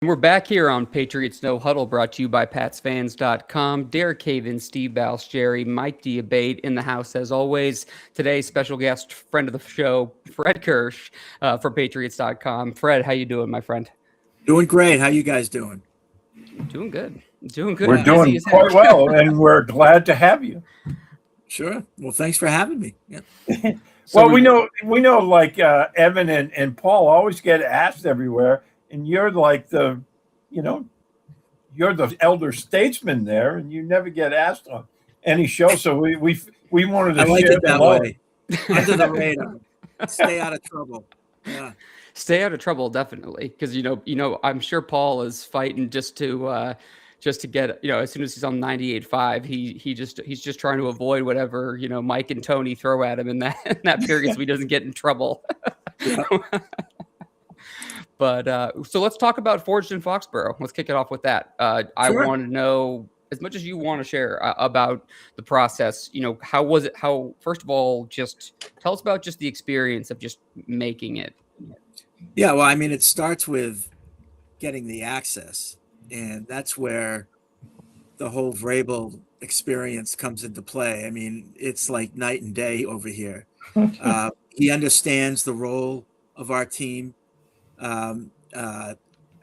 We're back here on Patriots No Huddle, brought to you by PatsFans.com. Derek Haven, Steve Balsgerry, Mike Diabate in the house as always. Today's special guest, friend of the show, Fred Kirsch from Patriots.com. Fred, how you doing, my friend? Doing great. How you guys doing? Doing good. Doing good. We're doing quite well, and we're glad to have you. Sure. Well, thanks for having me. Yeah. Well, we know, like Evan and Paul always get asked everywhere, and you're like you're the elder statesman there, and you never get asked on any show. So we wanted to like share it that way, under the radar, stay out of trouble. Yeah. Stay out of trouble, definitely, because I'm sure Paul is fighting just to get, as soon as he's on 98.5, he's just trying to avoid whatever Mike and Tony throw at him in that period, so he doesn't get in trouble. Yeah. But so let's talk about Forged in Foxborough. Let's kick it off with that. Sure. I want to know as much as you want to share about the process. How was it? How, first of all, just tell us about just the experience of just making it. Yeah, well, I mean, it starts with getting the access, and that's where the whole Vrabel experience comes into play. I mean, it's like night and day over here. He understands the role of our team. I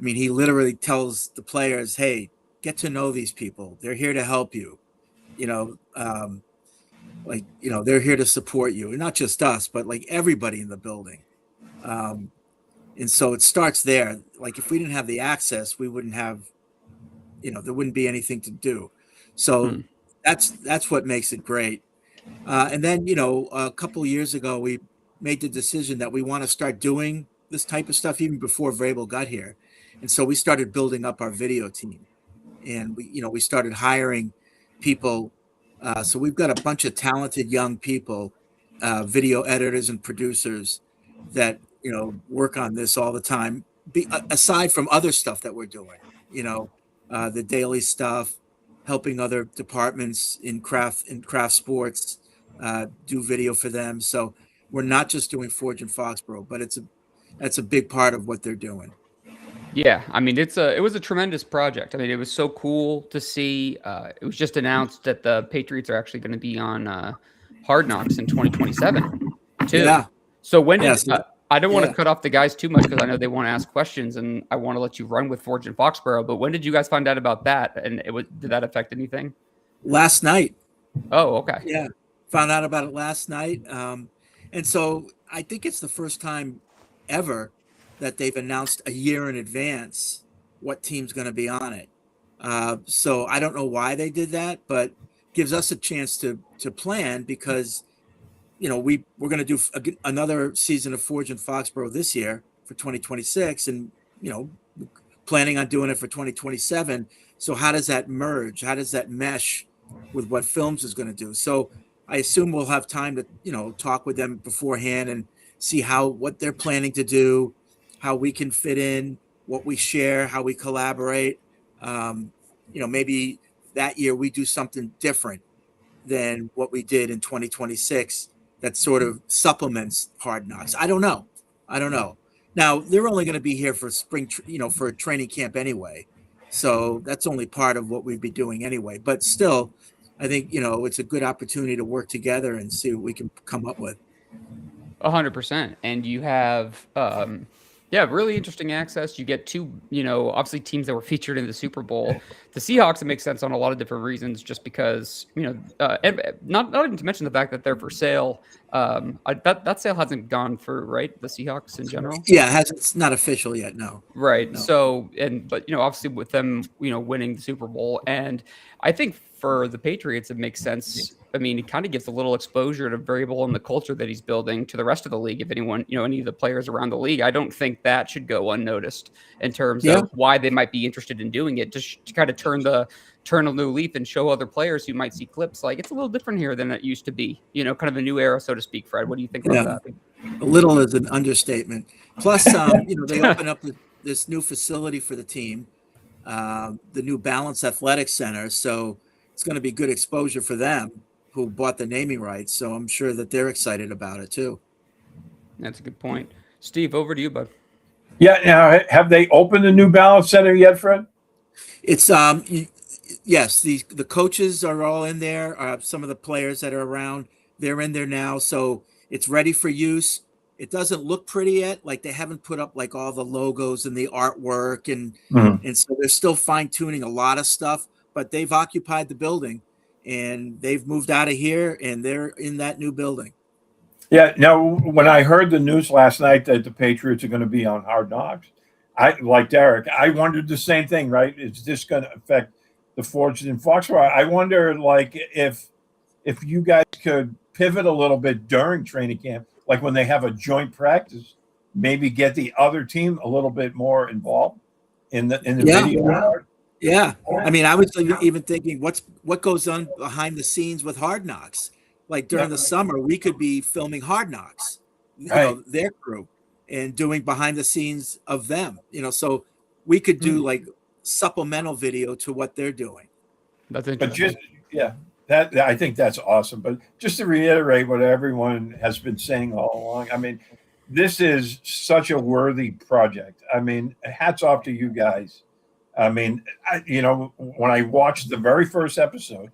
mean, he literally tells the players, "Hey, get to know these people. They're here to help you. They're here to support you, and not just us, but like everybody in the building." And so it starts there. Like if we didn't have the access, we wouldn't have, there wouldn't be anything to do. So that's what makes it great. And then, a couple of years ago, we made the decision that we want to start doing this type of stuff even before Vrabel got here. And so we started building up our video team, and we started hiring people. So we've got a bunch of talented young people, video editors and producers that work on this all the time, aside from other stuff that we're doing, the daily stuff, helping other departments in craft sports do video for them. So we're not just doing Forge and Foxborough, but that's a big part of what they're doing. Yeah, I mean, it was a tremendous project. I mean, it was so cool to see. It was just announced that the Patriots are actually going to be on Hard Knocks in 2027 too. Yeah. So when did I don't want to cut off the guys too much because I know they want to ask questions, and I want to let you run with Forge and Foxborough. But when did you guys find out about that? And did that affect anything? Last night. Oh, okay. Yeah, found out about it last night. And so I think it's the first time ever that they've announced a year in advance what team's going to be on it. So I don't know why they did that, but gives us a chance to plan because we're going to do another season of Forge and Foxborough this year for 2026, and planning on doing it for 2027. So how does that merge? How does that mesh with what Films is going to do? So I assume we'll have time to talk with them beforehand and see what they're planning to do, how we can fit in, what we share, how we collaborate. Maybe that year we do something different than what we did in 2026 that sort of supplements Hard Knocks. I don't know. Now they're only going to be here for spring, for a training camp anyway. So that's only part of what we'd be doing anyway. But still, I think, it's a good opportunity to work together and see what we can come up with. 100%. And you have, really interesting access. You get two, obviously teams that were featured in the Super Bowl. The Seahawks, it makes sense on a lot of different reasons, just because, and not even to mention the fact that they're for sale. That sale hasn't gone for, right, the Seahawks in general? Yeah, it's not official yet, no. Right. No. So, but obviously with them, winning the Super Bowl, and I think for the Patriots, it makes sense. I mean, it kind of gives a little exposure to Vrabel and the culture that he's building to the rest of the league. If anyone, any of the players around the league, I don't think that should go unnoticed in terms of why they might be interested in doing it, just to kind of turn a new leaf and show other players who might see clips like it's a little different here than it used to be, kind of a new era, so to speak. Fred, what do you think about that? A little is an understatement. Plus, they open up this new facility for the team, the new Balance Athletic Center. So it's going to be good exposure for them who bought the naming rights. So I'm sure that they're excited about it too. That's a good point. Steve, over to you, bud. Yeah. Now, have they opened the New Balance Center yet, Fred? It's yes, the coaches are all in there. Some of the players that are around, they're in there now, so it's ready for use. It doesn't look pretty yet, like they haven't put up like all the logos and the artwork, Mhm. and so they're still fine tuning a lot of stuff. But they've occupied the building, and they've moved out of here, and they're in that new building. Yeah. Now, when I heard the news last night that the Patriots are going to be on Hard Knocks, I like Derek. I wondered the same thing. Right? Is this going to affect the Forged in Foxborough? I wonder, like, if you guys could pivot a little bit during training camp, like when they have a joint practice, maybe get the other team a little bit more involved in the Yeah. video part. Yeah, I mean, I was even thinking, what goes on behind the scenes with Hard Knocks? Like during the summer, we could be filming Hard Knocks, Right. their crew, and doing behind the scenes of them. So we could do like supplemental video to what they're doing. That's But interesting. yeah, that I think that's awesome. But just to reiterate what everyone has been saying all along, I mean, this is such a worthy project. I mean, hats off to you guys. I mean, when I watched the very first episode,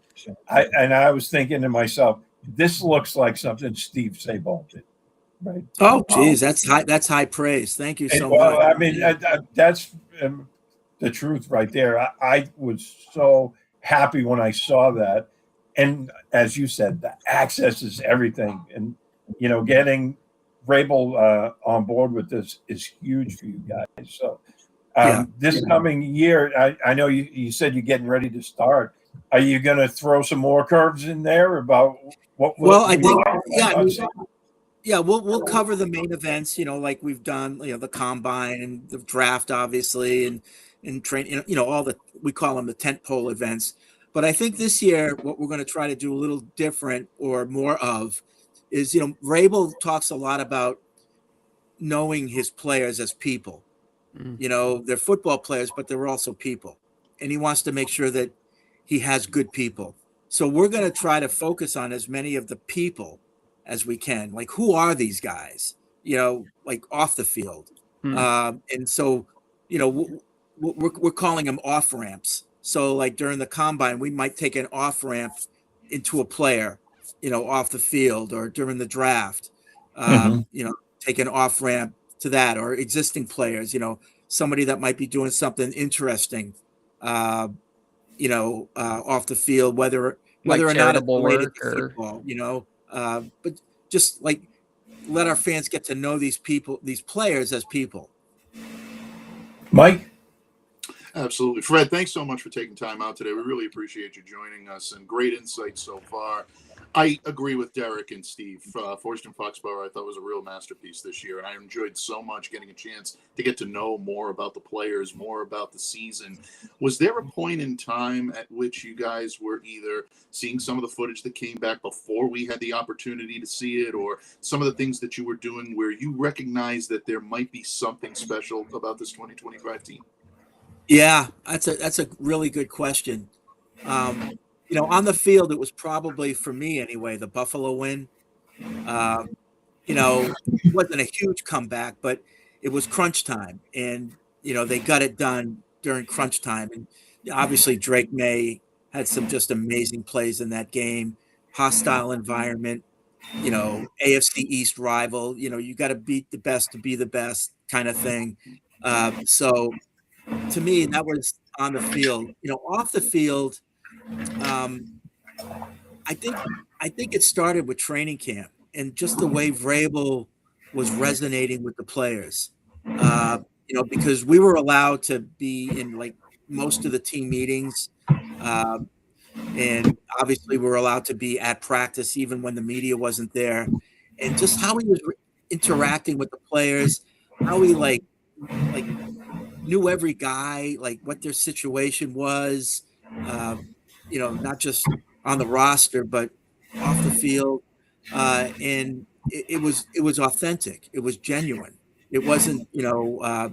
I was thinking to myself, this looks like something Steve Sabol did, right? Oh, geez, that's high praise. Thank you And, so well, much. I mean, that's the truth right there. I was so happy when I saw that. And as you said, the access is everything. And, getting Rabel on board with this is huge for you guys. So Yeah. this coming year, I know you said you're getting ready to start. Are you going to throw some more curves in there about what Well, I we think, might yeah, I mean, see? yeah, we'll cover the main events, like we've done, the combine and the draft, obviously, and train, all we call them the tent pole events. But I think this year, what we're going to try to do a little different or more of is, Rabel talks a lot about knowing his players as people. Mm. They're football players, but they're also people. And he wants to make sure that he has good people. So we're going to try to focus on as many of the people as we can. Like, who are these guys, like off the field? Mm. And so, we're calling them off ramps. So, like during the combine, we might take an off ramp into a player, off the field, or during the draft, Mhm. take an off ramp to that, or existing players, somebody that might be doing something interesting, off the field, whether Like or not it's charitable related work to or football, but just like let our fans get to know these people, these players as people. Mike? Absolutely. Fred, thanks so much for taking time out today. We really appreciate you joining us and great insights so far. I agree with Derek and Steve. Forged in Foxborough, I thought was a real masterpiece this year, and I enjoyed so much getting a chance to get to know more about the players, more about the season. Was there a point in time at which you guys were either seeing some of the footage that came back before we had the opportunity to see it, or some of the things that you were doing where you recognized that there might be something special about this 2025 team? Yeah, that's a really good question. On the field, it was probably, for me anyway, the Buffalo win. It wasn't a huge comeback, but it was crunch time, and they got it done during crunch time. And obviously, Drake May had some just amazing plays in that game. Hostile environment, AFC East rival. You got to beat the best to be the best, kind of thing. So to me, that was on the field. Off the field, I think it started with training camp and just the way Vrabel was resonating with the players. Because we were allowed to be in like most of the team meetings, and obviously we were allowed to be at practice even when the media wasn't there, and just how he was interacting with the players, how he like knew every guy, like what their situation was, not just on the roster, but off the field. And it was authentic. It was genuine. It wasn't,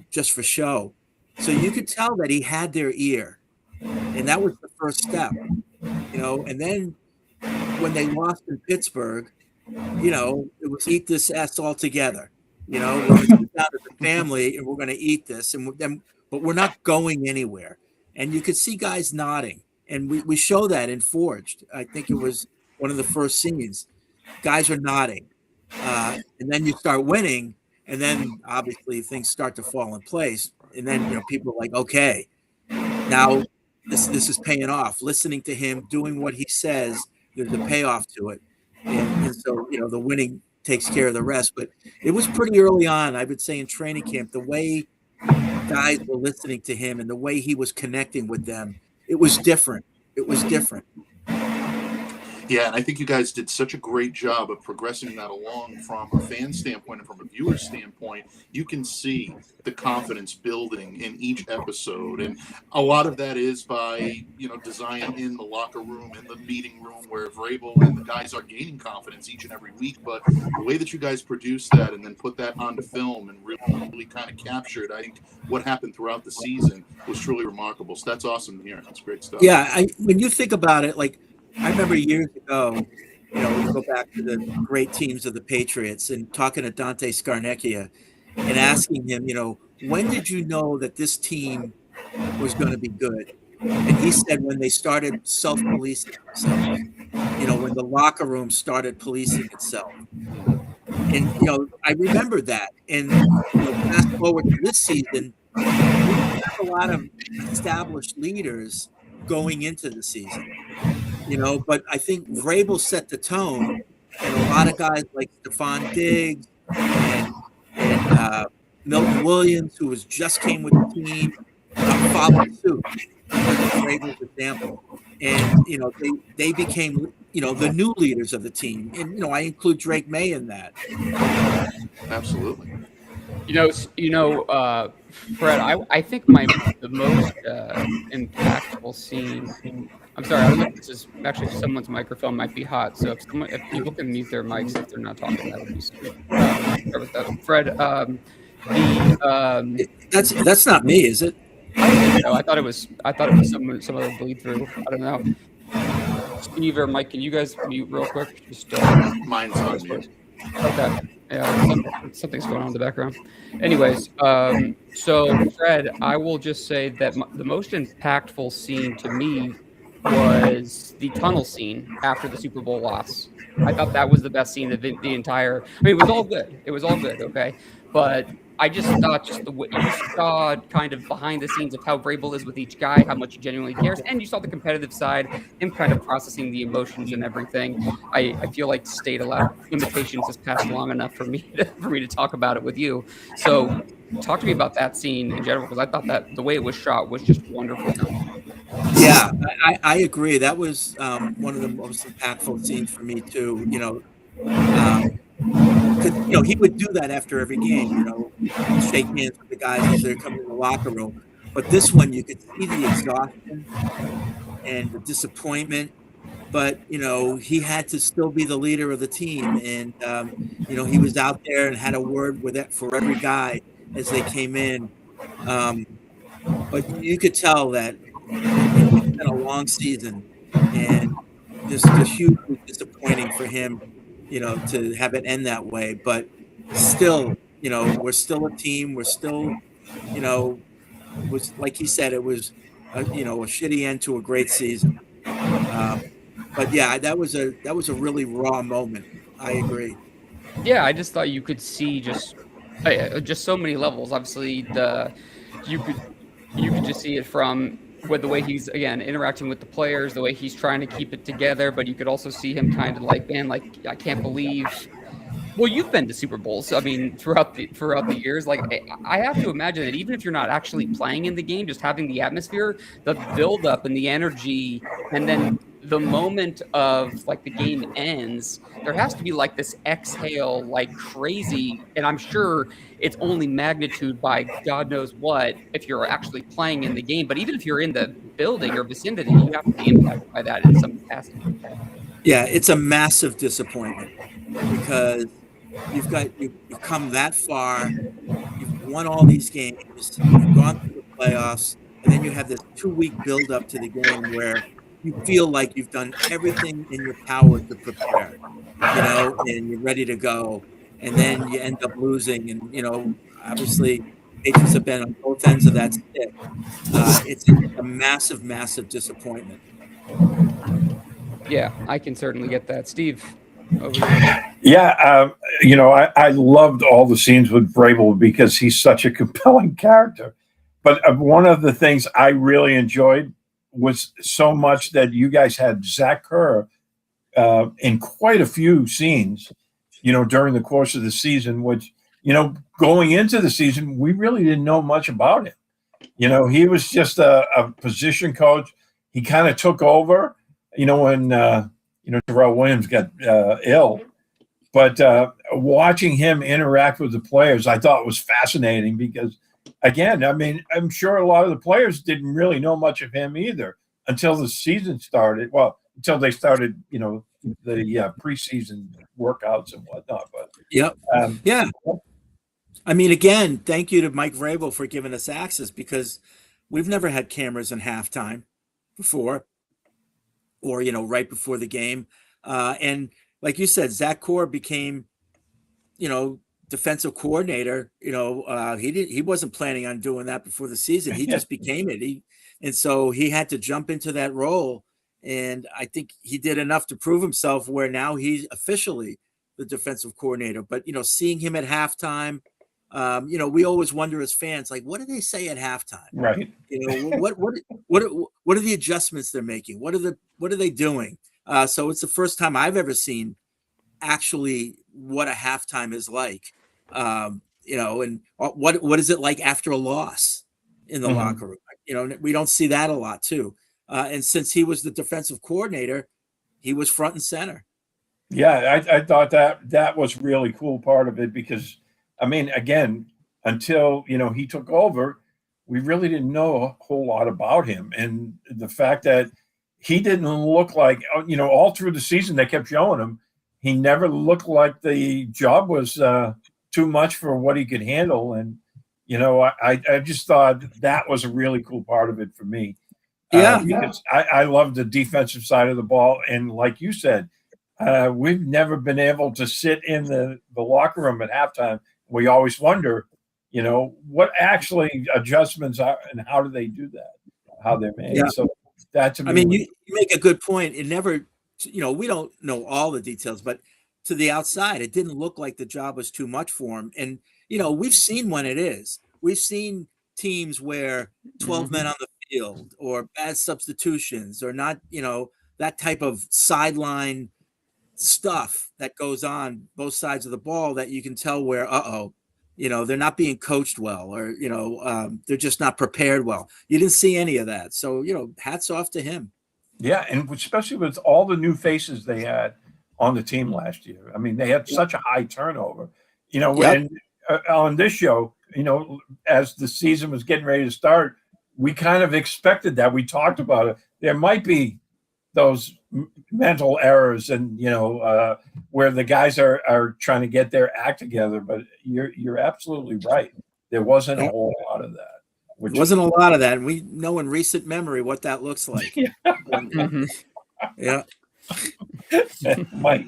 just for show. So you could tell that he had their ear, and that was the first step, and then when they lost in Pittsburgh, it was eat this ass all together. You know, we're going to sit down as a family and we're going to eat this, but we're not going anywhere. And you could see guys nodding, and we show that in Forged. I think it was one of the first scenes. Guys are nodding, and then you start winning, and then obviously things start to fall in place. And then people are like, okay, now this is paying off. Listening to him, doing what he says, there's a payoff to it, and so the winning takes care of the rest. But it was pretty early on, I would say, in training camp, the way guys were listening to him and the way he was connecting with them, it was different. It was different. Yeah, and I think you guys did such a great job of progressing that along from a fan standpoint and from a viewer standpoint. You can see the confidence building in each episode, and a lot of that is by design in the locker room, in the meeting room, where Vrabel and the guys are gaining confidence each and every week. But the way that you guys produced that and then put that onto film and really kind of captured, I think, what happened throughout the season was truly remarkable. So that's awesome to hear. That's great stuff. Yeah, when you think about it, like, I remember years ago, we go back to the great teams of the Patriots and talking to Dante Scarnecchia and asking him, when did you know that this team was going to be good? And he said when they started self-policing themselves, when the locker room started policing itself. And, I remember that. And fast forward to this season, we have a lot of established leaders going into the season. But I think Vrabel set the tone, and a lot of guys like Stephon Diggs and Milton Williams, who just came with the team, followed suit. Vrabel's example, and they became the new leaders of the team, and I include Drake May in that. Absolutely. Fred, I think the most impactful scene. I'm sorry, I don't know if this is actually someone's microphone might be hot, so if people can mute their mics if they're not talking, that would be sweet. Fred, that's not me, is it? I thought it was some other bleed through. I don't know. Steve or Mike, can you guys mute real quick? Just mine's on mute. Okay. Yeah, something's going on in the background. Anyways, so Fred, I will just say that the most impactful scene to me was the tunnel scene after the Super Bowl loss. I thought that was the best scene of the entire. I mean, it was all good. It was all good, okay? But I just thought the way you saw kind of behind the scenes of how Vrabel is with each guy, how much he genuinely cares, and you saw the competitive side, him kind of processing the emotions and everything. I feel like state limitations has passed long enough for me to talk about it with you. So talk to me about that scene in general, because I thought that the way it was shot was just wonderful. Yeah, I agree. That was one of the most impactful scenes for me too. He would do that after every game. Shake hands with the guys as they're coming in the locker room. But this one, you could see the exhaustion and the disappointment. But he had to still be the leader of the team, and he was out there and had a word with it for every guy as they came in. But you could tell that it's been a long season, and this is hugely disappointing for him, to have it end that way. But still, we're still a team. We're still, it was like he said, it was, a shitty end to a great season. But yeah, that was a really raw moment. I agree. Yeah, I just thought you could see just so many levels. Obviously, you could just see it from with the way he's again interacting with the players, the way he's trying to keep it together. But you could also see him kind of like, man, like I can't believe. Well, you've been to Super Bowls. I mean, throughout the years, like I have to imagine that even if you're not actually playing in the game, just having the atmosphere, the build up and the energy, and then the moment of like the game ends, there has to be like this exhale like crazy. And I'm sure it's only magnitude by God knows what if you're actually playing in the game. But even if you're in the building or vicinity, you have to be impacted by that in some capacity. Yeah, it's a massive disappointment because you've come that far, you've won all these games, you've gone through the playoffs, and then you have this 2-week build up to the game where you feel like you've done everything in your power to prepare, and you're ready to go. and then you end up losing. And obviously, Patriots have been on both ends of that stick. It's a massive, massive disappointment. Yeah, I can certainly get that. Steve, over to you. Yeah, I loved all the scenes with Vrabel because he's such a compelling character. But one of the things I really enjoyed was so much that you guys had Zach Kerr in quite a few scenes, during the course of the season, which, going into the season, we really didn't know much about him. He was just a position coach. He kind of took over, when, Terrell Williams got ill. But watching him interact with the players, I thought was fascinating because, again, I mean, I'm sure a lot of the players didn't really know much of him either until the season started. Well, until they started, the preseason workouts and whatnot. But Yep. Yeah. I mean, again, thank you to Mike Vrabel for giving us access because we've never had cameras in halftime before or, right before the game. And like you said, Zach Core became, defensive coordinator. He wasn't planning on doing that before the season. He just became it. And so he had to jump into that role. And I think he did enough to prove himself where now he's officially the defensive coordinator. But, seeing him at halftime, we always wonder as fans, like, what do they say at halftime? right. What are the adjustments they're making? What are they doing? So it's the first time I've ever seen actually what a halftime is like. And what is it like after a loss in the locker room? We don't see that a lot too. And since he was the defensive coordinator, he was front and center. Yeah, I thought that was really cool part of it because, I mean, again, until he took over, we really didn't know a whole lot about him, and the fact that he didn't look like all through the season they kept showing him, he never looked like the job was too much for what he could handle, and I just thought that was a really cool part of it for me. Because I love the defensive side of the ball, and like you said. We've never been able to sit in the locker room at halftime. We always wonder, what actually adjustments are and how do they do that, how they're made. Yeah. So that to me, I mean, you make a good point. It never, we don't know all the details, but to the outside, it didn't look like the job was too much for him. And, we've seen when it is. We've seen teams where 12 men on the field or bad substitutions or not, that type of sideline stuff that goes on both sides of the ball that you can tell where they're not being coached well or they're just not prepared well. You didn't see any of that, so hats off to him. Yeah, and especially with all the new faces they had on the team last year. I mean, they had such a high turnover. And on this show, as the season was getting ready to start, we kind of expected that. We talked about it. There might be those mental errors and where the guys are trying to get their act together, but you're absolutely right. There wasn't a whole lot of that. There wasn't a lot of that, and we know in recent memory what that looks like. Yeah. Mike.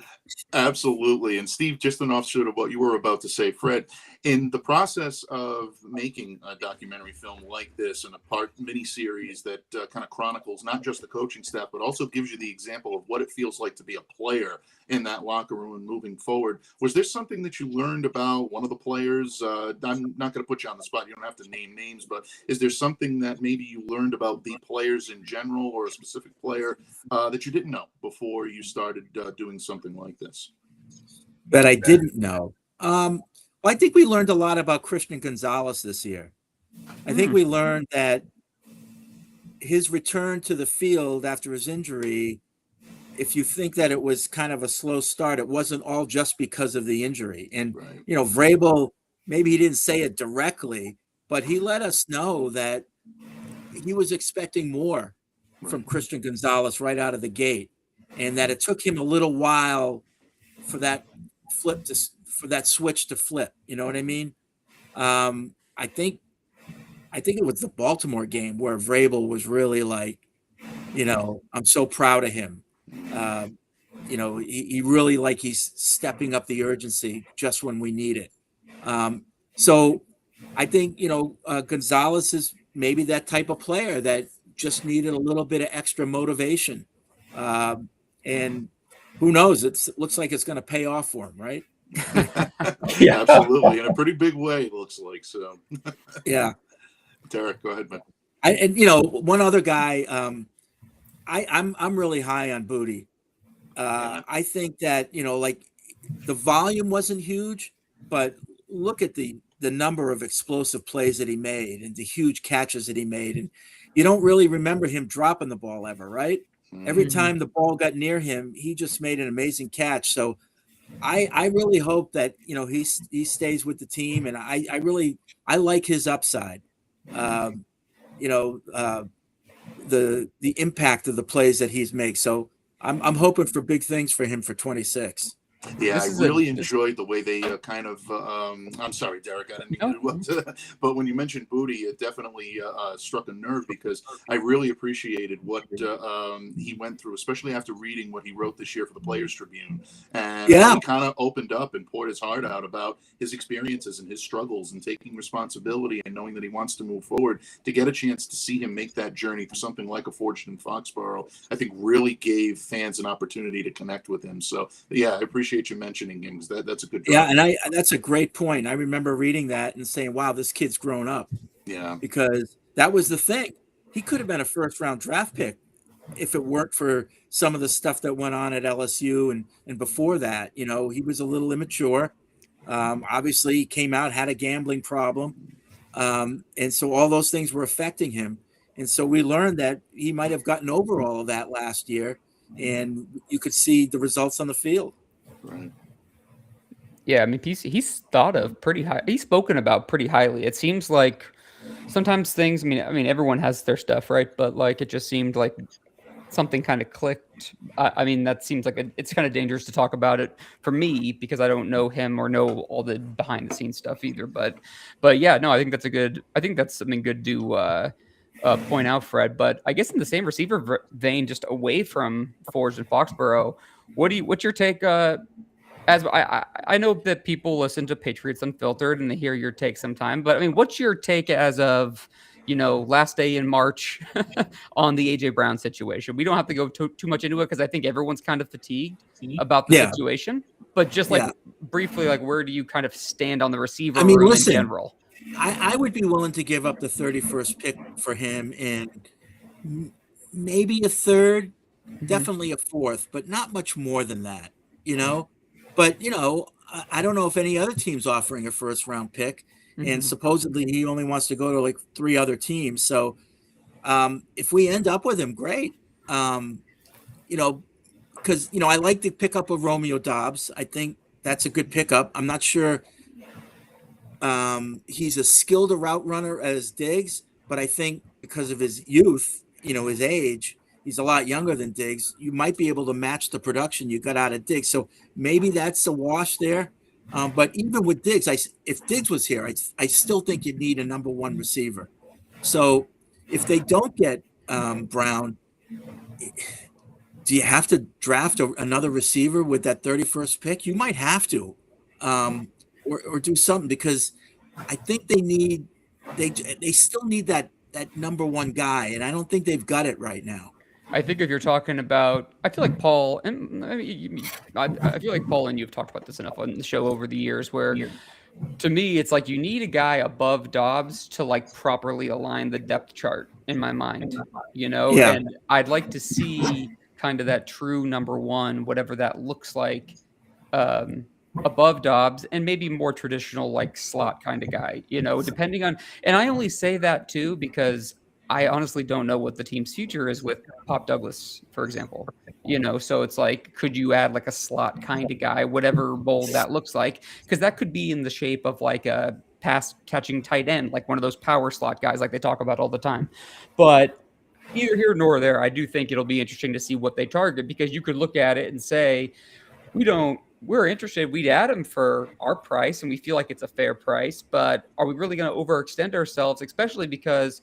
Absolutely. And Steve, just an offshoot of what you were about to say, Fred, in the process of making a documentary film like this and a part miniseries that kind of chronicles not just the coaching staff, but also gives you the example of what it feels like to be a player in that locker room and moving forward. Was there something that you learned about one of the players? I'm not going to put you on the spot. You don't have to name names, but is there something that maybe you learned about the players in general or a specific player that you didn't know before you started doing something like this? That I didn't know. Well, I think we learned a lot about Christian Gonzalez this year. I think we learned that his return to the field after his injury, if you think that it was kind of a slow start, it wasn't all just because of the injury. And, Vrabel, maybe he didn't say it directly, but he let us know that he was expecting more from Christian Gonzalez right out of the gate, and that it took him a little while for that switch to flip. You know what I mean? I think it was the Baltimore game where Vrabel was really like, I'm so proud of him he really he's stepping up the urgency just when we need it. So I think, Gonzalez is maybe that type of player that just needed a little bit of extra motivation. And who knows? It looks like it's going to pay off for him, right? Yeah. Absolutely. In a pretty big way, it looks like. So, Yeah. Derek, go ahead, man. And one other guy, I'm really high on Booty. I think that, the volume wasn't huge, but look at the number of explosive plays that he made and the huge catches that he made. And you don't really remember him dropping the ball ever, right? Every time the ball got near him, he just made an amazing catch. So I really hope that, he stays with the team. And I like his upside. The impact of the plays that he's made. So I'm hoping for big things for him for 26. Yeah, I really enjoyed the way they kind of. I'm sorry, Derek, I didn't mean to interrupt. But when you mentioned Booty, it definitely struck a nerve because I really appreciated what he went through, especially after reading what he wrote this year for the Players Tribune. And he kind of opened up and poured his heart out about his experiences and his struggles and taking responsibility and knowing that he wants to move forward. To get a chance to see him make that journey for something like a Fortune in Foxborough, I think really gave fans an opportunity to connect with him. So, yeah, I appreciate you mentioning him because that's a good job. Yeah, and that's a great point. I remember reading that and saying, wow, this kid's grown up. Yeah. Because that was the thing. He could have been a first-round draft pick if it weren't for some of the stuff that went on at LSU and before that. He was a little immature. Obviously, he came out, had a gambling problem. And so all those things were affecting him. And so we learned that he might have gotten over all of that last year, and you could see the results on the field. Right. Yeah, I mean, he's thought of pretty high. He's spoken about pretty highly. It seems like sometimes things. I mean, everyone has their stuff, right? But it just seemed like something kind of clicked. I mean, that seems like it's kind of dangerous to talk about it for me because I don't know him or know all the behind the scenes stuff either. But yeah, no, I think that's something good to point out, Fred. But I guess in the same receiver vein, just away from Forge and Foxborough, what's your take? As I know that people listen to Patriots Unfiltered and they hear your take sometime, but I mean, what's your take as of last day in March on the AJ Brown situation? We don't have to go too much into it because I think everyone's kind of fatigued about the situation. But just briefly, where do you kind of stand on the receiver room in general? I would be willing to give up the 31st pick for him and maybe a third, definitely a fourth, but not much more than that, But, I don't know if any other team's offering a first round pick. And supposedly he only wants to go to 3 other teams. So if we end up with him, great. Because, I like the pickup of Romeo Doubs. I think that's a good pickup. I'm not sure he's as skilled a route runner as Diggs, but I think because of his youth, his age, he's a lot younger than Diggs. You might be able to match the production you got out of Diggs. So maybe that's a wash there. But even with Diggs, if Diggs was here, I still think you need a number 1 receiver. So if they don't get Brown, do you have to draft another receiver with that 31st pick? You might have to, or do something because I think they still need that number 1 guy, and I don't think they've got it right now. I think if you're talking about, I feel like Paul and I feel like Paul and you've talked about this enough on the show over the years where to me, it's you need a guy above Dobbs to properly align the depth chart in my mind, and I'd like to see kind of that true number 1, whatever that looks like, above Dobbs and maybe more traditional, slot kind of guy, depending on, and I only say that too, because I honestly don't know what the team's future is with Pop Douglas, for example. So it's could you add a slot kind of guy, whatever mold that looks like? Because that could be in the shape of a pass catching tight end, one of those power slot guys they talk about all the time. But either here nor there, I do think it'll be interesting to see what they target because you could look at it and say, we're interested. We'd add him for our price and we feel like it's a fair price, but are we really going to overextend ourselves, especially because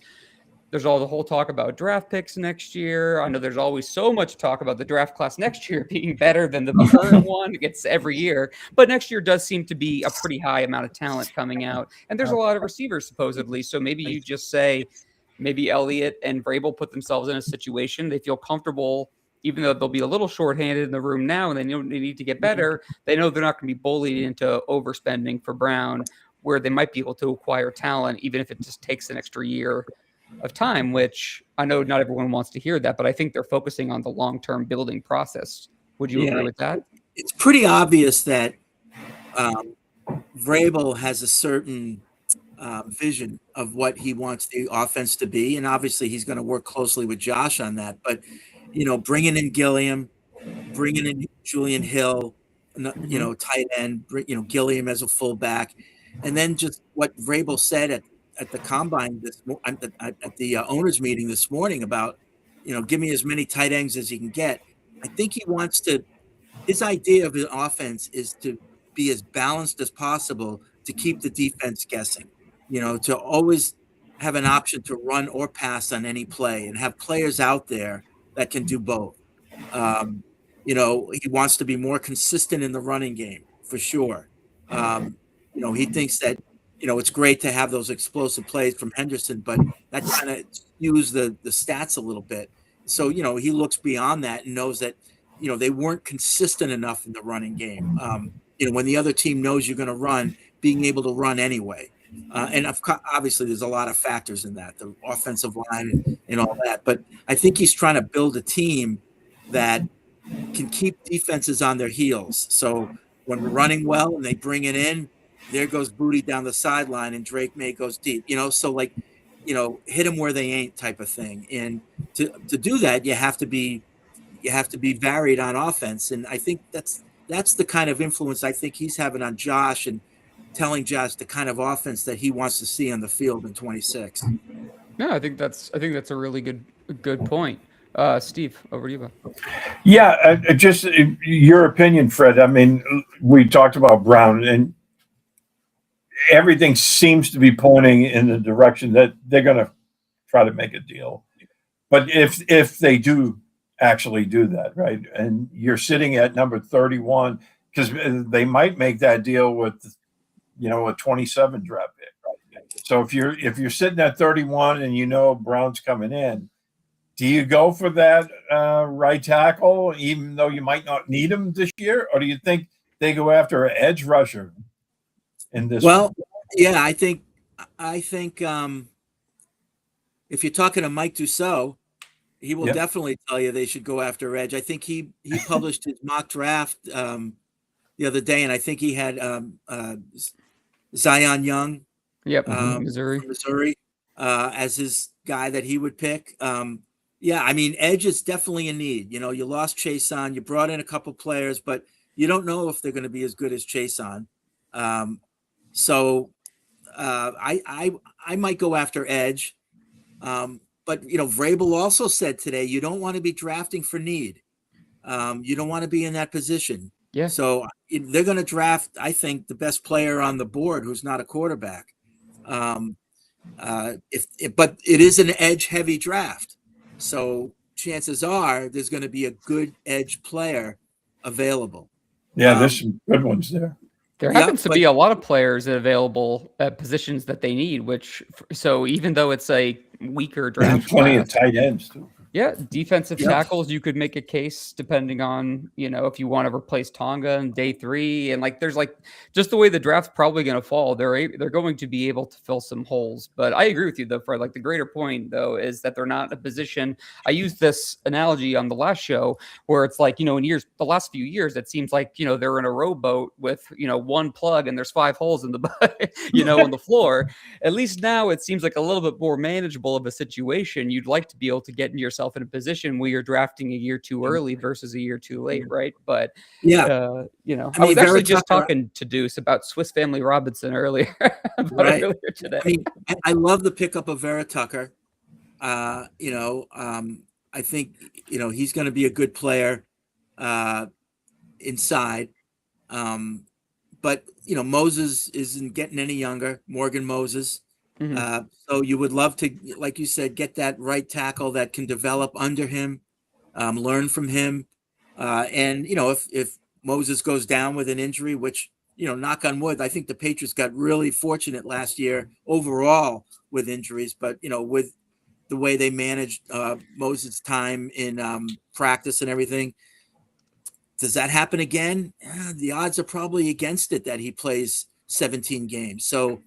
there's all the whole talk about draft picks next year. I know there's always so much talk about the draft class next year being better than the current one. It's every year, but next year does seem to be a pretty high amount of talent coming out, and there's a lot of receivers supposedly. So maybe you just say, maybe Elliott and Vrabel put themselves in a situation they feel comfortable, even though they'll be a little shorthanded in the room now, and they know they need to get better. They know they're not going to be bullied into overspending for Brown, where they might be able to acquire talent, even if it just takes an extra year of time, which I know not everyone wants to hear that, but I think they're focusing on the long-term building process. Would you agree with that? It's pretty obvious that Vrabel has a certain vision of what he wants the offense to be, and obviously he's going to work closely with Josh on that. But bringing in Gilliam, bringing in Julian Hill, tight end, Gilliam as a fullback, and then just what Vrabel said at the combine at the owners meeting this morning about, give me as many tight ends as he can get. I think he wants to. His idea of the offense is to be as balanced as possible to keep the defense guessing. To always have an option to run or pass on any play and have players out there that can do both. He wants to be more consistent in the running game for sure. He thinks that, it's great to have those explosive plays from Henderson, but that kind of skews the stats a little bit. So, he looks beyond that and knows that, they weren't consistent enough in the running game. When the other team knows you're going to run, being able to run anyway. And obviously there's a lot of factors in that, the offensive line and all that. But I think he's trying to build a team that can keep defenses on their heels. So when we're running well and they bring it in, there goes Booty down the sideline and Drake May goes deep, so hit them where they ain't type of thing. And to do that, you have to be varied on offense. And I think that's the kind of influence I think he's having on Josh and telling Josh the kind of offense that he wants to see on the field in 26. No, I think that's a really good point. Steve, over to you. Yeah, just your opinion, Fred. I mean, we talked about Brown, and everything seems to be pointing in the direction that they're going to try to make a deal. But if they do actually do that, right, and you're sitting at number 31, because they might make that deal with, a 27 draft pick. Right? So if you're sitting at 31 and Brown's coming in, do you go for that right tackle, even though you might not need him this year, or do you think they go after an edge rusher in this? Well, yeah, I think if you're talking to Mike Dussault, he will definitely tell you they should go after edge. I think he published his mock draft the other day, and I think he had Zion Young, Missouri, as his guy that he would pick. I mean, edge is definitely a need. You lost Chason, you brought in a couple players, but you don't know if they're going to be as good as Chason. So I might go after edge. But Vrabel also said today, you don't want to be drafting for need. You don't want to be in that position. Yeah. So they're going to draft, I think, the best player on the board who's not a quarterback. But it is an edge-heavy draft, so chances are there's going to be a good edge player available. Yeah, there's some good ones there. There happens to be a lot of players available at positions that they need, so even though it's a weaker draft, plenty of tight ends too. Yeah, defensive tackles, you could make a case depending on, if you want to replace Tonga in day 3. And there's just the way the draft's probably going to fall, they're going to be able to fill some holes. But I agree with you, though, Fred. The greater point, though, is that they're not in a position. I used this analogy on the last show where it's in the last few years, it seems like, they're in a rowboat with, one plug and there's 5 holes in the, on the floor. At least now it seems like a little bit more manageable of a situation. You'd like to be able to get in yourself in a position where you're drafting a year too early versus a year too late, right? But I was actually just talking to Deuce about Swiss Family Robinson earlier, earlier today. I mean, I love the pickup of Vera-Tucker. I think he's going to be a good player inside. But Moses isn't getting any younger. Morgan Moses. So you would love to, like you said, get that right tackle that can develop under him, learn from him. And, if Moses goes down with an injury, which, knock on wood, I think the Patriots got really fortunate last year overall with injuries, but, with the way they managed Moses' time in practice and everything, does that happen again? The odds are probably against it that he plays 17 games. So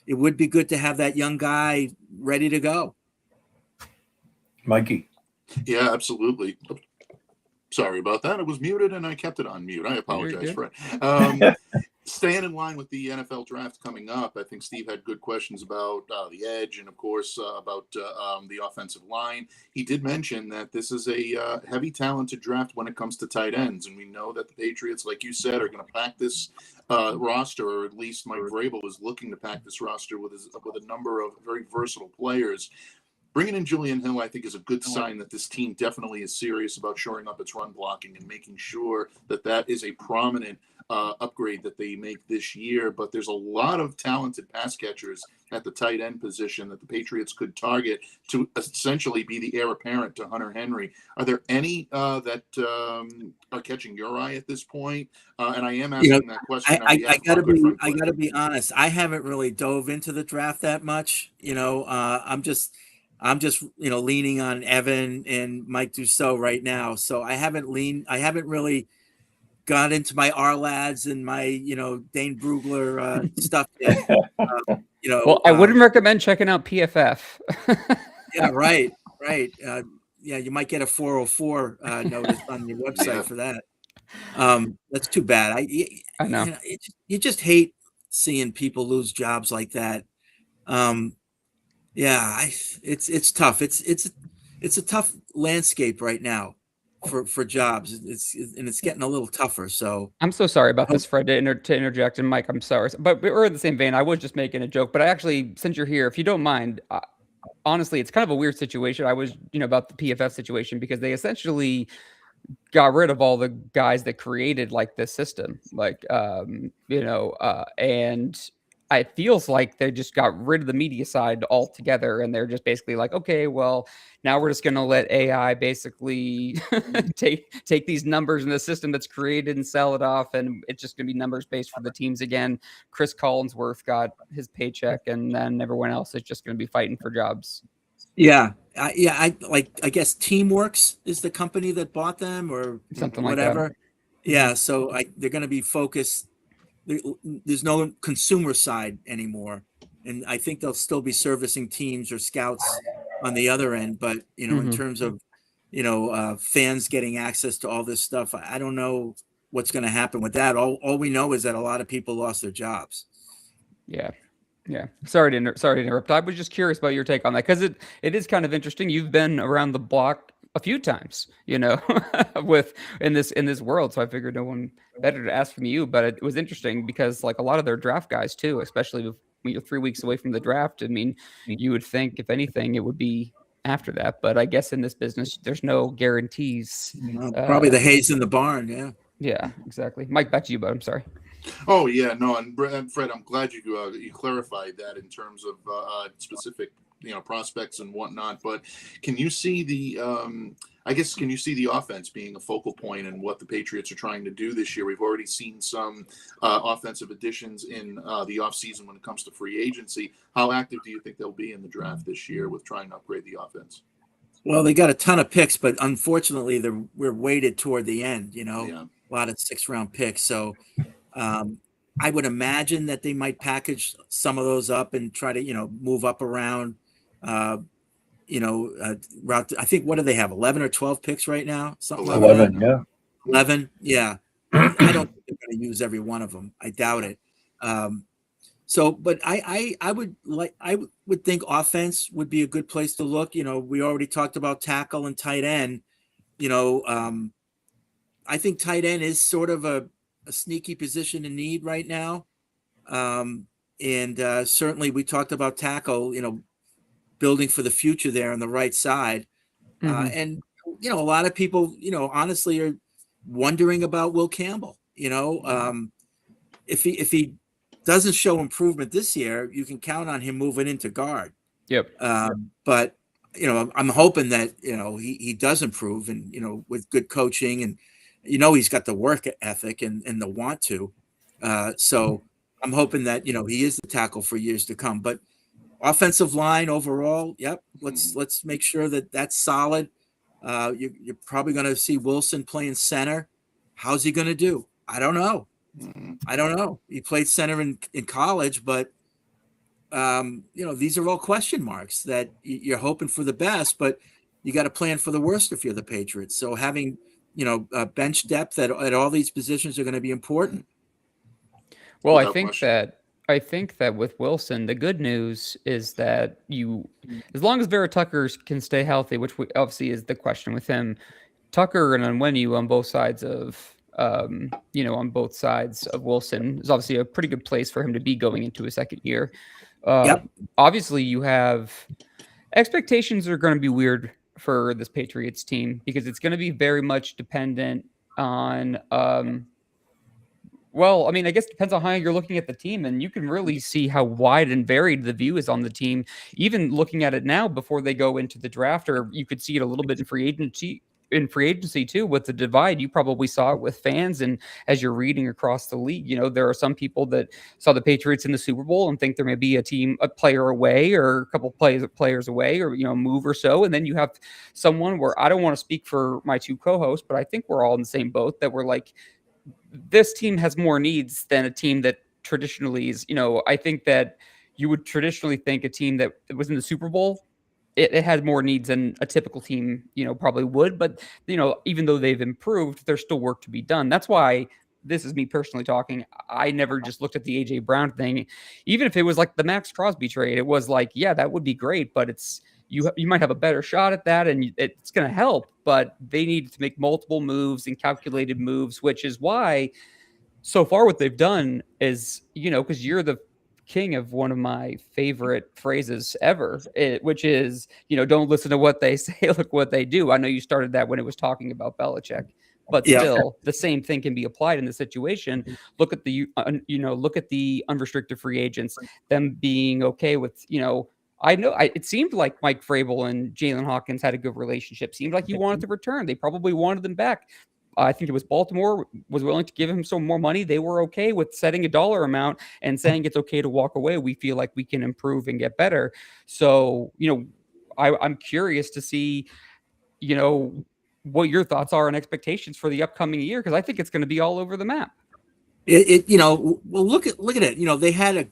it would be good to have that young guy ready to go. Mikey. Yeah, absolutely. Sorry about that. It was muted and I kept it on mute. I apologize, Fred. Staying in line with the NFL draft coming up, I think Steve had good questions about the edge and, of course, about the offensive line. He did mention that this is a heavy talented draft when it comes to tight ends. And we know that the Patriots, like you said, are going to pack this roster, or at least Mike Vrabel is looking to pack this roster with a number of very versatile players. Bringing in Julian Hill, I think, is a good sign that this team definitely is serious about shoring up its run blocking and making sure that that is a prominent upgrade that they make this year. But there's a lot of talented pass catchers at the tight end position that the Patriots could target to essentially be the heir apparent to Hunter Henry. Are there any that are catching your eye at this point? And I am asking that question. I gotta be honest. I haven't really dove into the draft that much. I'm just leaning on Evan and Mike Dussault right now. So I haven't really got into my R lads and my, Dane Brugler stuff yet. Well, I wouldn't recommend checking out PFF. Yeah, right. Yeah, you might get a 404 notice on your website for that. That's too bad. I know. You just hate seeing people lose jobs like that. Yeah, it's tough. It's a tough landscape right now for jobs. It's getting a little tougher. So I'm so sorry about this, Fred, to interject. And Mike, I'm sorry, but we're in the same vein. I was just making a joke, but I actually, since you're here, if you don't mind, honestly, it's kind of a weird situation. I was, about the PFF situation, because they essentially got rid of all the guys that created like this system, and it feels like they just got rid of the media side altogether, and they're just basically like, okay, well, now we're just going to let AI basically take these numbers in the system that's created and sell it off, and it's just going to be numbers based for the teams again. Chris Collinsworth got his paycheck, and then everyone else is just going to be fighting for jobs. Yeah. I guess Teamworks is the company that bought them, or something whatever. Like that. Yeah. So they're going to be focused. There's no consumer side anymore. And I think they'll still be servicing teams or scouts on the other end. But, in terms of, fans getting access to all this stuff, I don't know what's going to happen with that. All we know is that a lot of people lost their jobs. Yeah. Sorry to interrupt. I was just curious about your take on that, because it is kind of interesting. You've been around the block a few times, with in this world. So I figured no one better to ask from you. But it was interesting because, like, a lot of their draft guys too, especially when you're 3 weeks away from the draft. I mean, you would think, if anything, it would be after that. But I guess in this business, there's no guarantees. Probably the hay's in the barn. Yeah. Yeah, exactly. Mike, back to you, bud. I'm sorry. Oh yeah, no, and Fred, I'm glad you clarified that in terms of specific prospects and whatnot. But can you see the can you see the offense being a focal point in what the Patriots are trying to do this year? We've already seen some offensive additions in the offseason when it comes to free agency. How active do you think they'll be in the draft this year with trying to upgrade the offense? Well, they got a ton of picks, but unfortunately, we're weighted toward the end. Yeah. A lot of 6th-round picks. So I would imagine that they might package some of those up and try to, move up around, route. I think, what do they have? 11 or 12 picks right now? Something 11, like that. yeah. 11. Yeah. I don't think they're going to use every one of them. I doubt it. But I would think offense would be a good place to look. We already talked about tackle and tight end. I think tight end is sort of a sneaky position in need right now. And certainly we talked about tackle, building for the future there on the right side. And, a lot of people, honestly are wondering about Will Campbell. If he doesn't show improvement this year, you can count on him moving into guard. Yep. But I'm hoping that he does improve, and with good coaching, and he's got the work ethic and the want to. So I'm hoping that he is the tackle for years to come. But offensive line overall, yep. Let's make sure that that's solid. You're probably going to see Wilson playing center. How's he going to do? I don't know. He played center in college, but these are all question marks that you're hoping for the best, but you got to plan for the worst if you're the Patriots. So having bench depth at all these positions are going to be important. Well, I think that with Wilson, the good news is that as long as Vera-Tucker can stay healthy, which obviously is the question with him, Tucker and Onwenu on both sides of Wilson is obviously a pretty good place for him to be going into his second year. Obviously, you have expectations are going to be weird for this Patriots team because it's going to be very much dependent on. Well, I mean, I guess it depends on how you're looking at the team, and you can really see how wide and varied the view is on the team. Even looking at it now before they go into the draft, or you could see it a little bit in free agency too, with the divide. You probably saw it with fans, and as you're reading across the league, there are some people that saw the Patriots in the Super Bowl and think there may be a player away or a couple players away, or move or so, and then you have someone where I don't want to speak for my two co-hosts, but I think we're all in the same boat that we're like, this team has more needs than a team that traditionally is. I think that you would traditionally think a team that was in the Super Bowl, it had more needs than a typical team, probably would. But, even though they've improved, there's still work to be done. That's why, this is me personally talking, I never just looked at the A.J. Brown thing. Even if it was like the Max Crosby trade, it was like, yeah, that would be great, but you might have a better shot at that, and it's going to help. But they need to make multiple moves and calculated moves, which is why so far what they've done is, because you're the king of one of my favorite phrases ever, which is, don't listen to what they say, look what they do. I know you started that when it was talking about Belichick, but still the same thing can be applied in the situation. Look at the unrestricted free agents, them being okay with, it seemed like Mike Vrabel and Jalen Hawkins had a good relationship. Seemed like he wanted to return. They probably wanted them back. I think it was Baltimore was willing to give him some more money. They were okay with setting a dollar amount and saying it's okay to walk away. We feel like we can improve and get better. So, I'm curious to see, what your thoughts are and expectations for the upcoming year, because I think it's going to be all over the map. Well, look at it.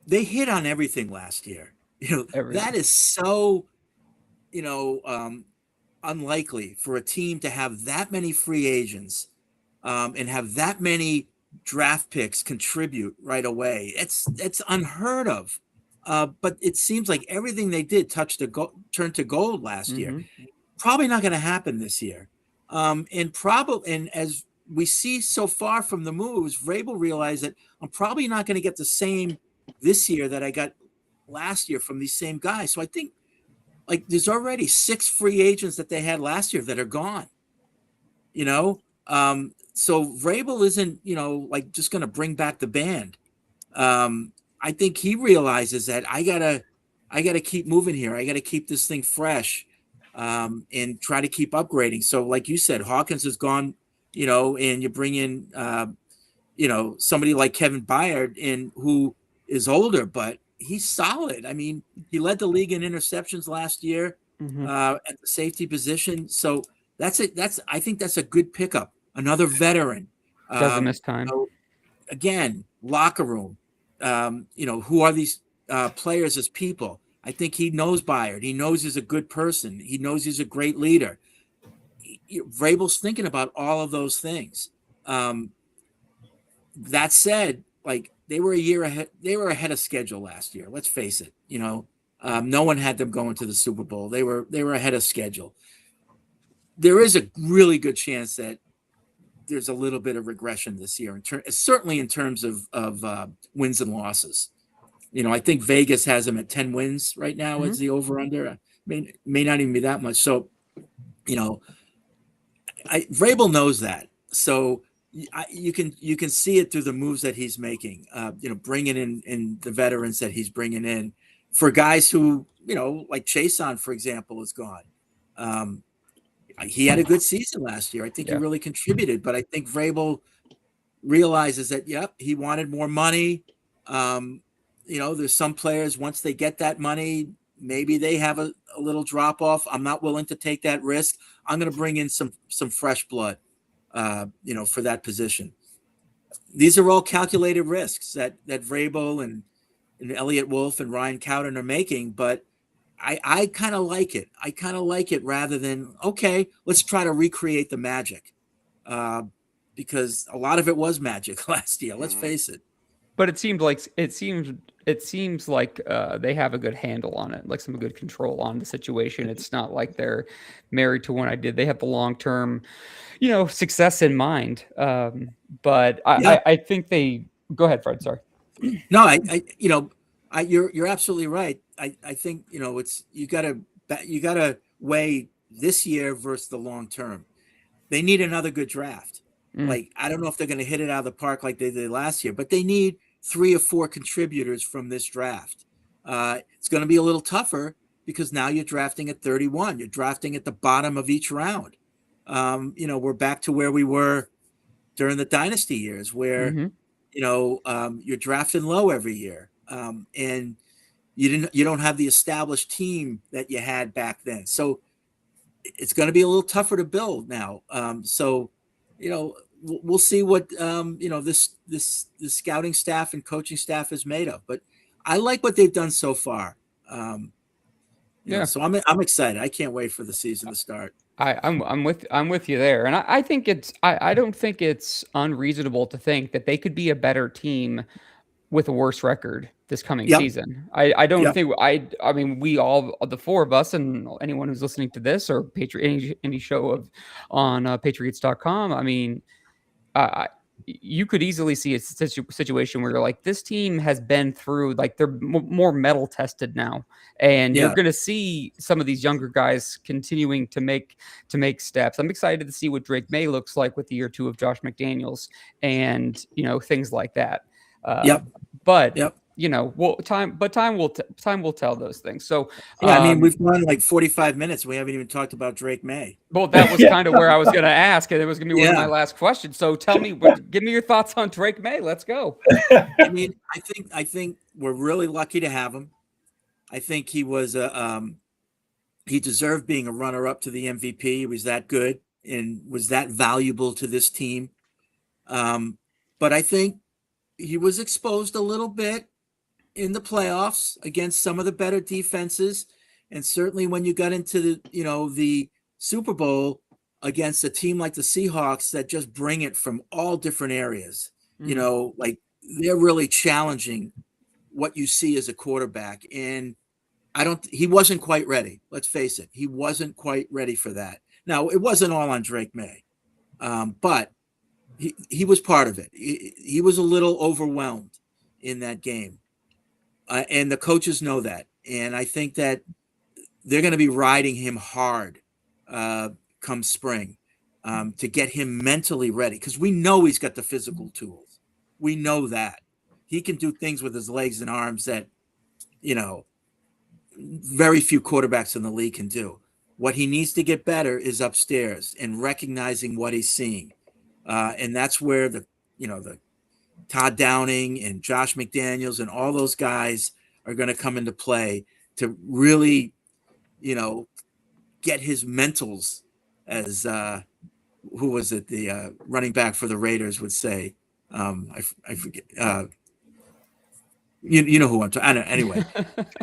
They hit on everything last year. Everything. That is so, unlikely for a team to have that many free agents and have that many draft picks contribute right away. It's unheard of. But it seems like everything they did turned to gold last year. Probably not going to happen this year. And as we see so far from the moves, Vrabel realized that I'm probably not going to get the same this year that I got last year from these same guys. So I think there's already 6 free agents that they had last year that are gone, so Vrabel isn't, just going to bring back the band. I think he realizes that I gotta keep moving here. I got to keep this thing fresh, and try to keep upgrading. So like you said, Hawkins is gone, and you bring in, somebody like Kevin Byard in who is older, but he's solid. I mean, he led the league in interceptions last year at the safety position. So I think that's a good pickup. Another veteran. Doesn't miss time. Again, locker room. Who are these players as people? I think he knows Byard. He knows he's a good person. He knows he's a great leader. Vrabel's thinking about all of those things. That said, they were a year ahead. They were ahead of schedule last year. Let's face it. No one had them going to the Super Bowl. They were ahead of schedule. There is a really good chance that there's a little bit of regression this year, certainly in terms of wins and losses. I think Vegas has them at 10 wins right now as the over/under. May not even be that much. So, Vrabel knows that. So you can see it through the moves that he's making. Bringing in the veterans that he's bringing in for guys who, like Chason, for example, is gone. He had a good season last year. I think he really contributed, but I think Vrabel realizes that, he wanted more money. There's some players, once they get that money, maybe they have a little drop off. I'm not willing to take that risk. I'm going to bring in some fresh blood, for that position. These are all calculated risks that Vrabel and Elliott Wolf and Ryan Cowden are making, but I kind of like it. I kind of like it rather than, okay, let's try to recreate the magic. Because a lot of it was magic last year. Let's face it. But it seems like they have a good handle on it, like some good control on the situation. It's not like they're married to one idea. They have the long-term, success in mind. But I think they go ahead, Fred. Sorry. No, you're absolutely right. I think, it's, you gotta weigh this year versus the long term. They need another good draft. Like, I don't know if they're going to hit it out of the park like they did last year, but they need 3 or 4 contributors from this draft. It's going to be a little tougher because now you're drafting at 31. You're drafting at the bottom of each round. We're back to where we were during the dynasty years where, you're drafting low every year. And you don't have the established team that you had back then. So it's going to be a little tougher to build now. We'll see what this scouting staff and coaching staff is made of. But I like what they've done so far. So I'm excited. I can't wait for the season to start. I'm with you there, and I think I don't think it's unreasonable to think that they could be a better team with a worse record this coming season. I don't think I mean we all, the 4 of us and anyone who's listening to this or any show on Patriots.com. I mean, you could easily see a situation where you're like, this team has been through, like, they're more metal tested now, and you're going to see some of these younger guys continuing to make steps. I'm excited to see what Drake May looks like with the year 2 of Josh McDaniels and things like that. But time will tell those things. So I mean, we've gone like 45 minutes. We haven't even talked about Drake May. Well, that was kind of where I was going to ask, and it was going to be one of my last questions. So tell me, give me your thoughts on Drake May. Let's go. I mean, I think we're really lucky to have him. I think he was he deserved being a runner-up to the MVP. He was that good and was that valuable to this team. But I think he was exposed a little bit in the playoffs against some of the better defenses. And certainly when you got into the Super Bowl against a team like the Seahawks that just bring it from all different areas, like they're really challenging what you see as a quarterback. And he wasn't quite ready. Let's face it. He wasn't quite ready for that. Now, it wasn't all on Drake May, but he was part of it. He was a little overwhelmed in that game. And the coaches know that. And I think that they're going to be riding him hard come spring to get him mentally ready. Because we know he's got the physical tools. We know that. He can do things with his legs and arms that, very few quarterbacks in the league can do. What he needs to get better is upstairs and recognizing what he's seeing. And that's where the Todd Downing and Josh McDaniels and all those guys are going to come into play to really, get his mentals, as who was it? The running back for the Raiders would say. I forget. You know who I'm talking. Anyway,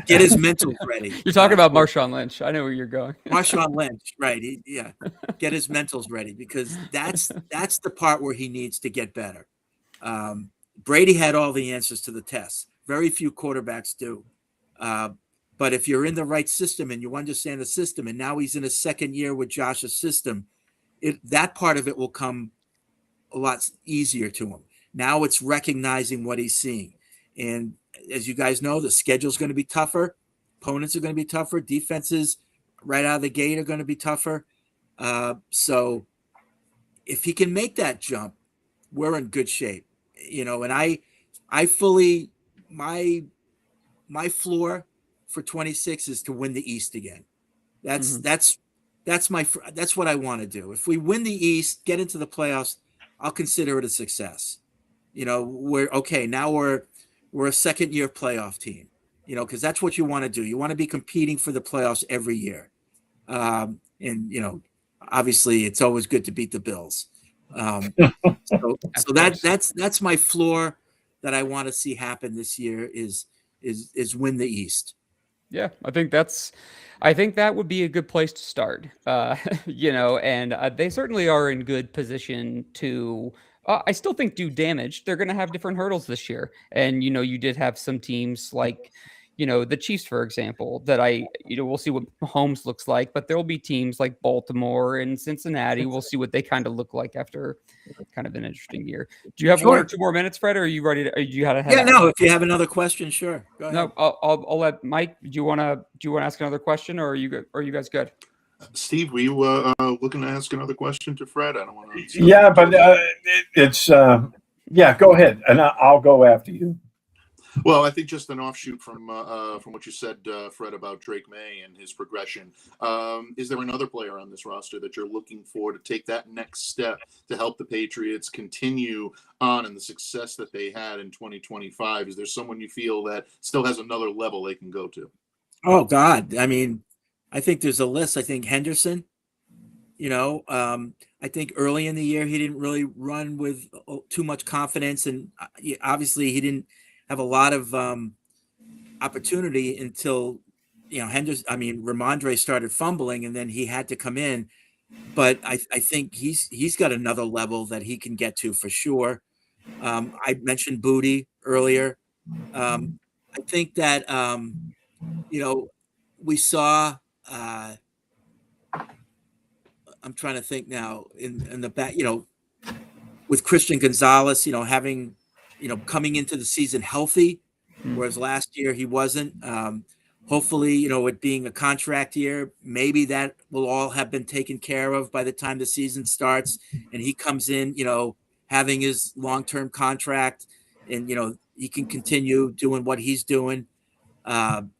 get his mentals ready. You're talking about Marshawn Lynch. I know where you're going. Marshawn Lynch, right? Get his mentals ready because that's the part where he needs to get better. Brady had all the answers to the tests. Very few quarterbacks do. But if you're in the right system and you understand the system, and now he's in his second year with Josh's system, that part of it will come a lot easier to him. Now it's recognizing what he's seeing. And as you guys know, the schedule's going to be tougher. Opponents are going to be tougher. Defenses right out of the gate are going to be tougher. So if he can make that jump, we're in good shape, and I fully, my floor for 26 is to win the East again. That's that's what I want to do. If we win the East, get into the playoffs, I'll consider it a success. We're okay. Now we're a second year playoff team, because that's what you want to do. You want to be competing for the playoffs every year. And obviously it's always good to beat the Bills. So that's my floor that I want to see happen this year is win the East. Yeah, I think that would be a good place to start. And they certainly are in good position to. I still think do damage. They're going to have different hurdles this year, and you did have some teams like, the Chiefs, for example, that we'll see what Mahomes looks like, but there will be teams like Baltimore and Cincinnati. We'll see what they kind of look like after kind of an interesting year. Do you have 1 or 2 more minutes, Fred, or are you ready to? You had to head out? No. If you have another question, sure. Go ahead. No, I'll let Mike. Do you want to ask another question, or are you good? Or are you guys good? Steve, were you looking to ask another question to Fred? I don't want to. Yeah, but it's go ahead, and I'll go after you. Well, I think just an offshoot from what you said, Fred, about Drake May and his progression. Is there another player on this roster that you're looking for to take that next step to help the Patriots continue on in the success that they had in 2025? Is there someone you feel that still has another level they can go to? Oh God, I mean, I think there's a list. I think Henderson. I think early in the year he didn't really run with too much confidence, and obviously he didn't have a lot of opportunity until Ramondre started fumbling, and then he had to come in. But I think he's got another level that he can get to for sure. I mentioned Booty earlier. I think that we saw. I'm trying to think now in the back. With Christian Gonzalez, having. Coming into the season healthy, whereas last year he wasn't. Hopefully, it being a contract year, maybe that will all have been taken care of by the time the season starts and he comes in, having his long-term contract and, he can continue doing what he's doing. When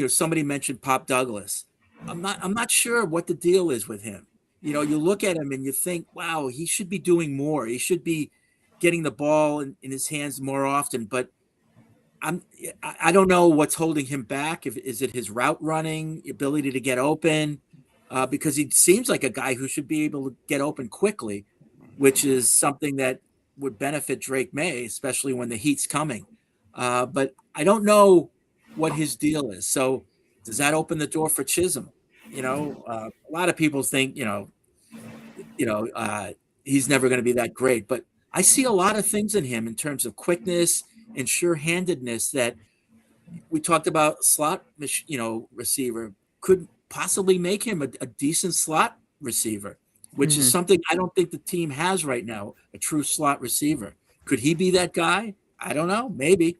somebody mentioned Pop Douglas, I'm not sure what the deal is with him. You look at him and you think, wow, he should be doing more. He should be getting the ball in his hands more often. But I don't know what's holding him back. Is it his route running, ability to get open? Because he seems like a guy who should be able to get open quickly, which is something that would benefit Drake May, especially when the heat's coming. But I don't know what his deal is. So does that open the door for Chisholm? A lot of people think, he's never going to be that great, but I see a lot of things in him in terms of quickness and sure-handedness that we talked about. Slot, receiver could possibly make him a decent slot receiver, which is something I don't think the team has right now, a true slot receiver. Could he be that guy? I don't know, maybe.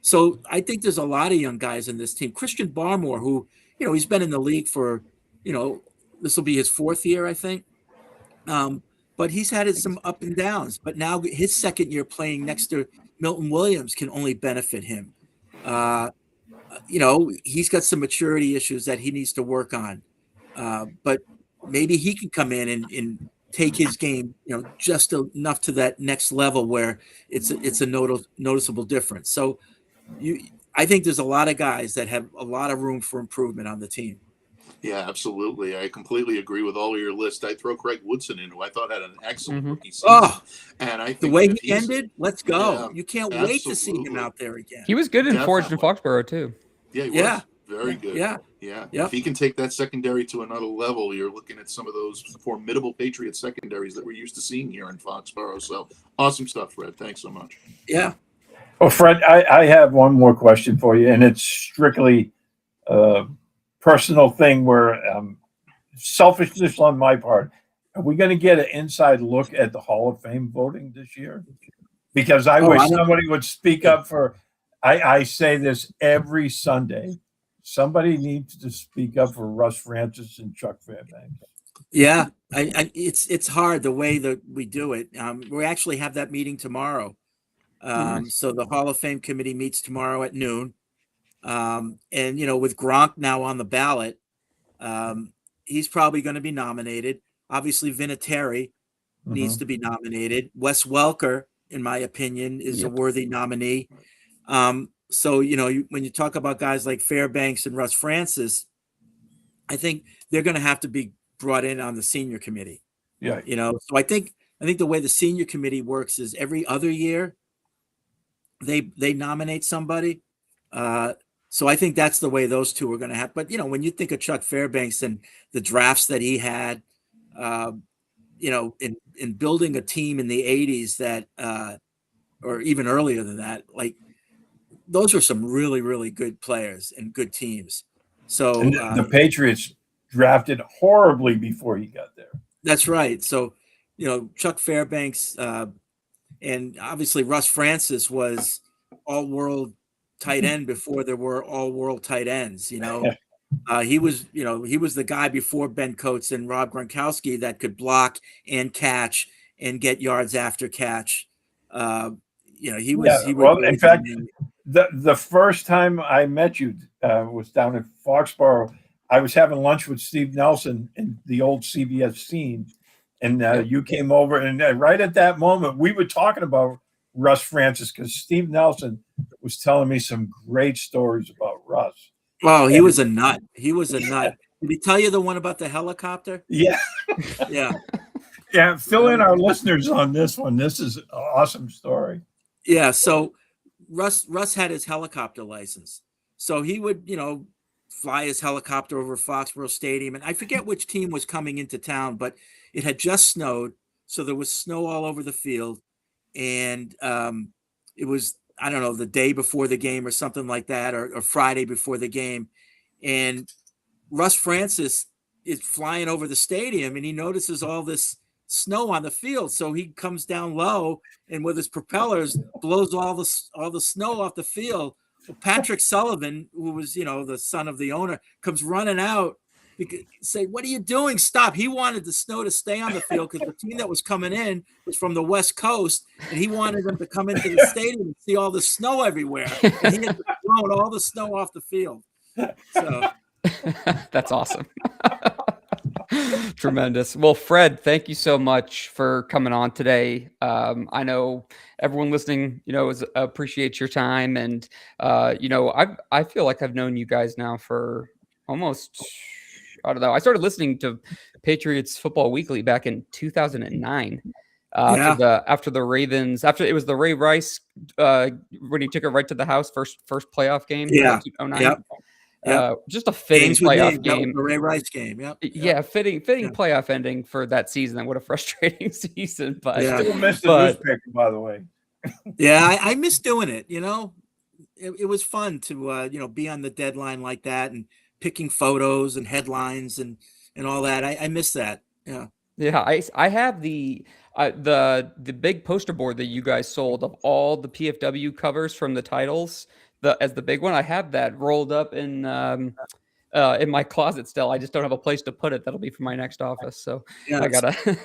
So I think there's a lot of young guys in this team. Christian Barmore, who, he's been in the league for, this will be his 4th year, I think. But he's had some up and downs. But now his second year playing next to Milton Williams can only benefit him. He's got some maturity issues that he needs to work on. But maybe he can come in and take his game, just enough to that next level where it's a noticeable difference. So I think there's a lot of guys that have a lot of room for improvement on the team. Yeah, absolutely. I completely agree with all of your list. I throw Craig Woodson in, who I thought had an excellent rookie season. And I think the way he ended, let's go. Yeah, you can't wait to see him out there again. He was good in Forge and Foxborough too. Yeah, he was. Very good. Yeah. Yep. If he can take that secondary to another level, you're looking at some of those formidable Patriot secondaries that we're used to seeing here in Foxborough. So awesome stuff, Fred. Thanks so much. Yeah. Well, Fred, I have one more question for you, and it's strictly personal thing where selfishness on my part. Are we going to get an inside look at the Hall of Fame voting this year? Because I wish somebody would speak up for. I say this every Sunday. Somebody needs to speak up for Russ Francis and Chuck Fairbanks. Yeah, it's hard the way that we do it. We actually have that meeting tomorrow. Nice. So the Hall of Fame committee meets tomorrow at noon. And with Gronk now on the ballot, he's probably going to be nominated. Obviously, Vinatieri needs to be nominated. Wes Welker, in my opinion, is a Yep. worthy nominee. So when you talk about guys like Fairbanks and Russ Francis, I think they're going to have to be brought in on the senior committee. Yeah. So I think the way the senior committee works is every other year they nominate somebody. So I think that's the way those two are going to have. But when you think of Chuck Fairbanks and the drafts that he had, in building a team in the 80s that, or even earlier than that, like those were some really, really good players and good teams. So And the Patriots drafted horribly before he got there. that's right. So, Chuck Fairbanks, and obviously Russ Francis was all-world tight end before there were all-world tight ends. He was the guy before Ben Coates and Rob Gronkowski that could block and catch and get yards after catch. He was. In fact, the first time I met you was down in Foxborough. I was having lunch with Steve Nelson in the old CBS scene, and you came over, and right at that moment, we were talking about Russ Francis because Steve Nelson was telling me some great stories about Russ. Oh, he was a nut. He was a nut. Did he tell you the one about the helicopter? Yeah. Yeah. Yeah. Fill in our listeners on this one. This is an awesome story. Yeah. So Russ had his helicopter license. So he would, fly his helicopter over Foxborough Stadium. And I forget which team was coming into town, but it had just snowed. So there was snow all over the field. And it was, I don't know, the day before the game or something like that, or Friday before the game. And Russ Francis is flying over the stadium and he notices all this snow on the field. So he comes down low and with his propellers blows all the snow off the field. Well, Patrick Sullivan, who was, the son of the owner, comes running out. Say, what are you doing? Stop. He wanted the snow to stay on the field because the team that was coming in was from the West Coast, and he wanted them to come into the stadium and see all the snow everywhere. And he had thrown all the snow off the field. So That's awesome. Tremendous. Well, Fred, thank you so much for coming on today. I know everyone listening, appreciates your time. And, I feel like I've known you guys now for almost, I don't know. I started listening to Patriots Football Weekly back in 2009. After the Ravens, after it was the Ray Rice, when he took it right to the house, first playoff game. Yeah. 2009. Yep. Just a fitting playoff game. The Ray Rice game. Yep. Yeah, fitting playoff ending for that season. What a frustrating season, but Still missed the newspaper, by the way. Yeah, I miss doing it. It was fun to be on the deadline like that and picking photos and headlines and all that. I miss that. Yeah. Yeah, I have the big poster board that you guys sold of all the PFW covers from the titles. As the big one, I have that rolled up in my closet still. I just don't have a place to put it. That'll be for my next office. So I gotta.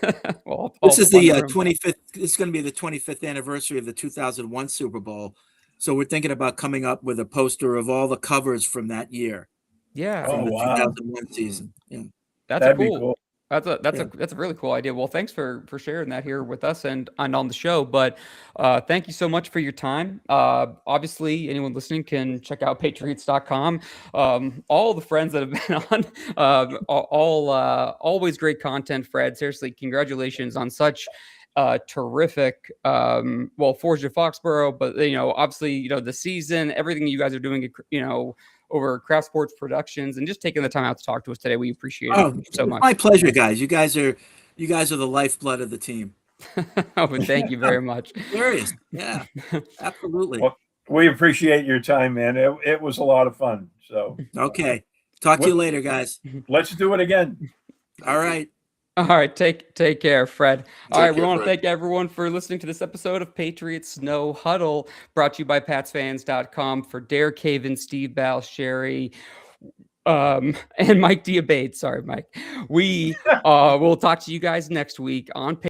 Well, this is the 25th. It's going to be the 25th anniversary of the 2001 Super Bowl. So we're thinking about coming up with a poster of all the covers from that year. Yeah. From the wow. 2001 season. Yeah. That'd be cool. That's a really cool idea. Well, thanks for sharing that here with us and on the show. But thank you so much for your time. Obviously, anyone listening can check out Patriots.com. All the friends that have been on, always great content. Fred, seriously, congratulations on such terrific. Forged at Foxborough, but obviously, the season, everything you guys are doing, over Craft Sports Productions, and just taking the time out to talk to us today. We appreciate it so much. My pleasure, guys. You guys are the lifeblood of the team. Thank you very much. Serious. Yeah, absolutely. Well, we appreciate your time, man. It was a lot of fun. So okay. Talk to you later, guys. Let's do it again. All right. All right, take care, Fred. All right, we want to Fred. thank everyone for listening to this episode of Patriots No Huddle, brought to you by PatsFans.com. For Derek Haven, Steve Balsherry, And Mike Diabate. Sorry, Mike. We will talk to you guys next week on